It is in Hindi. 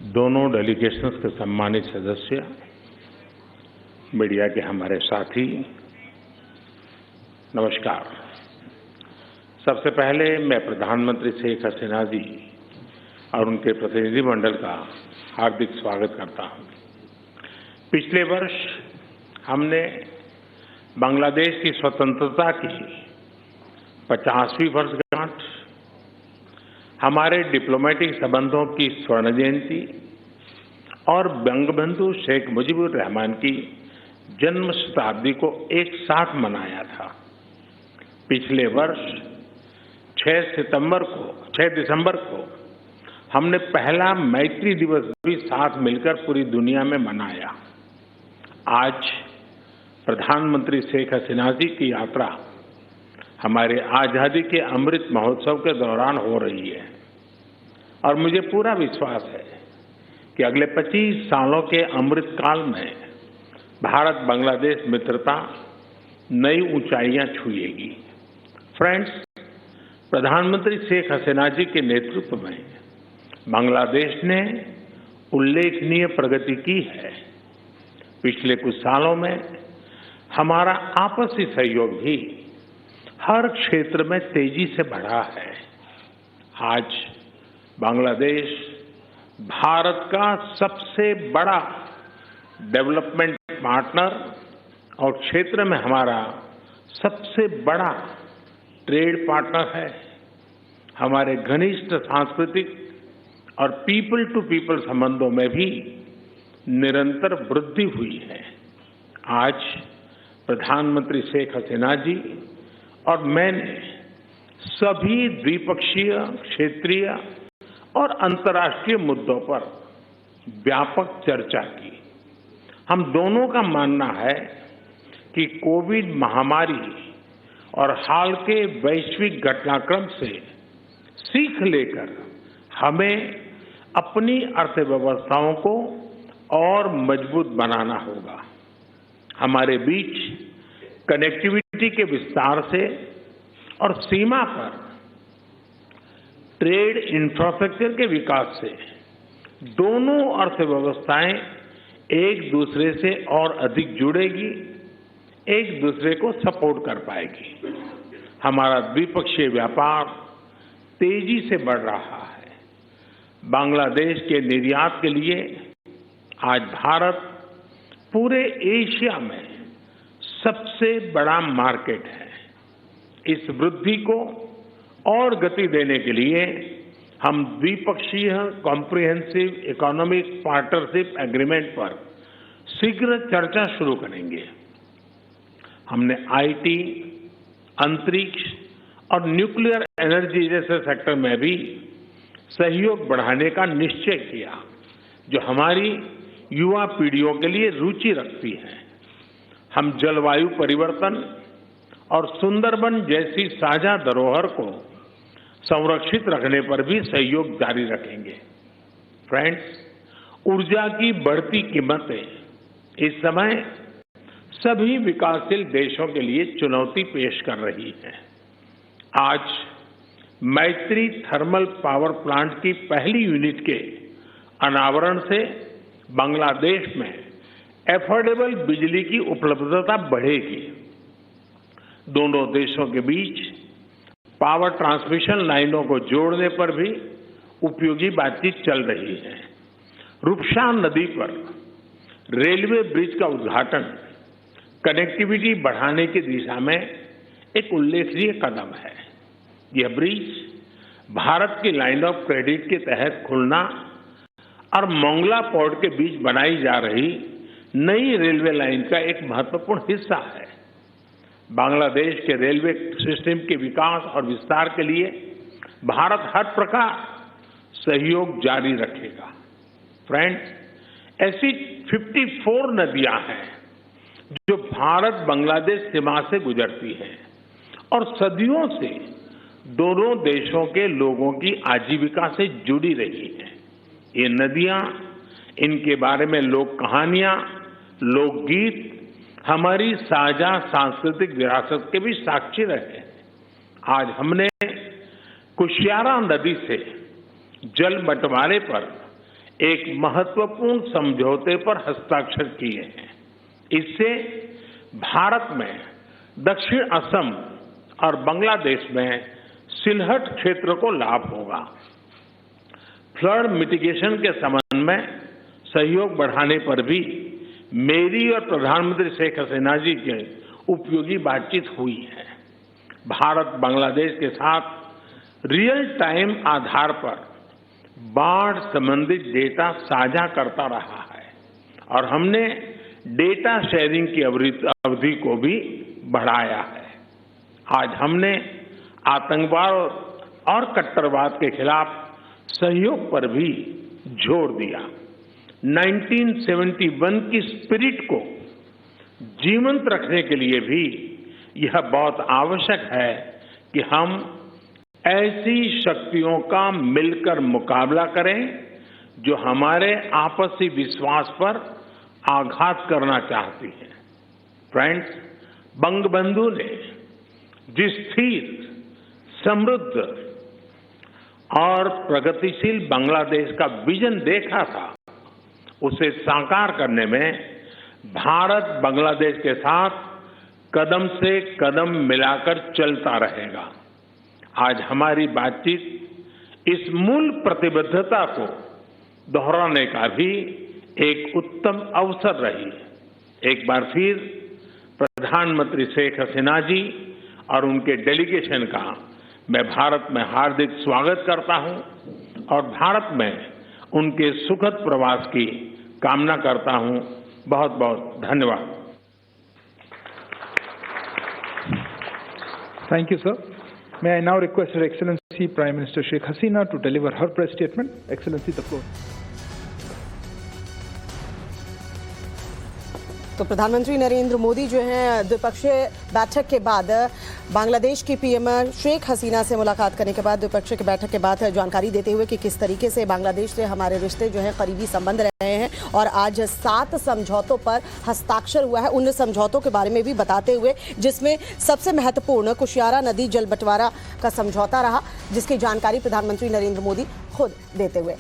दोनों डेलीगेशंस के सम्मानित सदस्य, मीडिया के हमारे साथी, नमस्कार। सबसे पहले मैं प्रधानमंत्री शेख हसीना जी और उनके प्रतिनिधिमंडल का हार्दिक स्वागत करता हूं। पिछले वर्ष हमने बांग्लादेश की स्वतंत्रता की 50वीं वर्षगांठ, हमारे डिप्लोमेटिक संबंधों की स्वर्ण जयंती और बंगबंधु शेख मुजीबुर रहमान की जन्म शताब्दी को एक साथ मनाया था। पिछले वर्ष 6 दिसंबर को हमने पहला मैत्री दिवस भी साथ मिलकर पूरी दुनिया में मनाया। आज प्रधानमंत्री शेख हसीना जी की यात्रा हमारे आजादी के अमृत महोत्सव के दौरान हो रही है और मुझे पूरा विश्वास है कि अगले 25 सालों के अमृत काल में भारत बांग्लादेश मित्रता नई ऊंचाइयां छुएगी। फ्रेंड्स, प्रधानमंत्री शेख हसीना जी के नेतृत्व में बांग्लादेश ने उल्लेखनीय प्रगति की है। पिछले कुछ सालों में हमारा आपसी सहयोग भी हर क्षेत्र में तेजी से बढ़ा है। आज बांग्लादेश भारत का सबसे बड़ा डेवलपमेंट पार्टनर और क्षेत्र में हमारा सबसे बड़ा ट्रेड पार्टनर है। हमारे घनिष्ठ सांस्कृतिक और पीपल टू पीपल संबंधों में भी निरंतर वृद्धि हुई है। आज प्रधानमंत्री शेख हसीना जी और मैंने सभी द्विपक्षीय, क्षेत्रीय और अंतर्राष्ट्रीय मुद्दों पर व्यापक चर्चा की। हम दोनों का मानना है कि कोविड महामारी और हाल के वैश्विक घटनाक्रम से सीख लेकर हमें अपनी अर्थव्यवस्थाओं को और मजबूत बनाना होगा। हमारे बीच कनेक्टिविटी के विस्तार से और सीमा पर ट्रेड इंफ्रास्ट्रक्चर के विकास से दोनों अर्थव्यवस्थाएं एक दूसरे से और अधिक जुड़ेगी, एक दूसरे को सपोर्ट कर पाएगी। हमारा द्विपक्षीय व्यापार तेजी से बढ़ रहा है। बांग्लादेश के निर्यात के लिए आज भारत पूरे एशिया में सबसे बड़ा मार्केट है। इस वृद्धि को और गति देने के लिए हम द्विपक्षीय कॉम्प्रिहेंसिव इकोनॉमिक पार्टनरशिप एग्रीमेंट पर शीघ्र चर्चा शुरू करेंगे। हमने आईटी, अंतरिक्ष और न्यूक्लियर एनर्जी जैसे सेक्टर में भी सहयोग बढ़ाने का निश्चय किया, जो हमारी युवा पीढ़ियों के लिए रुचि रखती है। हम जलवायु परिवर्तन और सुंदरबन जैसी साझा धरोहर को संरक्षित रखने पर भी सहयोग जारी रखेंगे। फ्रेंड्स, ऊर्जा की बढ़ती कीमतें इस समय सभी विकासशील देशों के लिए चुनौती पेश कर रही हैं। आज मैत्री थर्मल पावर प्लांट की पहली यूनिट के अनावरण से बांग्लादेश में एफोर्डेबल बिजली की उपलब्धता बढ़ेगी। दोनों देशों के बीच पावर ट्रांसमिशन लाइनों को जोड़ने पर भी उपयोगी बातचीत चल रही है। रूपसा नदी पर रेलवे ब्रिज का उद्घाटन कनेक्टिविटी बढ़ाने की दिशा में एक उल्लेखनीय कदम है। यह ब्रिज भारत की लाइन ऑफ क्रेडिट के तहत खुलना और मोंगला पोर्ट के बीच बनाई जा रही नई रेलवे लाइन का एक महत्वपूर्ण हिस्सा है। बांग्लादेश के रेलवे सिस्टम के विकास और विस्तार के लिए भारत हर प्रकार सहयोग जारी रखेगा। फ्रेंड्स, ऐसी 54 नदियां हैं जो भारत बांग्लादेश सीमा से गुजरती हैं और सदियों से दोनों देशों के लोगों की आजीविका से जुड़ी रही हैं। ये नदियां, इनके बारे में लोक कहानियां, लोकगीत हमारी साझा सांस्कृतिक विरासत के भी साक्षी रहे हैं। आज हमने कुशियारा नदी से जल बंटवारे पर एक महत्वपूर्ण समझौते पर हस्ताक्षर किए हैं। इससे भारत में दक्षिण असम और बांग्लादेश में सिलहट क्षेत्र को लाभ होगा। फ्लड मिटिगेशन के संबंध में सहयोग बढ़ाने पर भी मेरी और प्रधानमंत्री शेख हसीना जी की उपयोगी बातचीत हुई है। भारत बांग्लादेश के साथ रियल टाइम आधार पर बाढ़ संबंधित डेटा साझा करता रहा है और हमने डेटा शेयरिंग की अवधि को भी बढ़ाया है। आज हमने आतंकवाद और कट्टरवाद के खिलाफ सहयोग पर भी जोर दिया। 1971 की स्पिरिट को जीवंत रखने के लिए भी यह बहुत आवश्यक है कि हम ऐसी शक्तियों का मिलकर मुकाबला करें जो हमारे आपसी विश्वास पर आघात करना चाहती हैं। फ्रेंड्स, बंगबंधु ने जिस स्थिर, समृद्ध और प्रगतिशील बांग्लादेश का विजन देखा था, उसे साकार करने में भारत बांग्लादेश के साथ कदम से कदम मिलाकर चलता रहेगा। आज हमारी बातचीत इस मूल प्रतिबद्धता को दोहराने का भी एक उत्तम अवसर रही। एक बार फिर प्रधानमंत्री शेख हसीना जी और उनके डेलीगेशन का मैं भारत में हार्दिक स्वागत करता हूं और भारत में उनके सुखद प्रवास की कामना करता हूं। बहुत बहुत धन्यवाद। Thank you, sir. May I now request Her Excellency Prime Minister Sheikh Hasina to deliver her press statement. Excellency, the floor. तो प्रधानमंत्री नरेंद्र मोदी जो हैं द्विपक्षीय बैठक के बाद बांग्लादेश की पीएम शेख हसीना से मुलाकात करने के बाद द्विपक्षीय बैठक के बाद जानकारी देते हुए कि किस तरीके से बांग्लादेश से हमारे रिश्ते जो हैं करीबी संबंध रहे हैं और आज 7 समझौतों पर हस्ताक्षर हुआ है। उन समझौतों के बारे में भी बताते हुए जिसमें सबसे महत्वपूर्ण कुशियारा नदी जल बंटवारा का समझौता रहा, जिसकी जानकारी प्रधानमंत्री नरेंद्र मोदी खुद देते हुए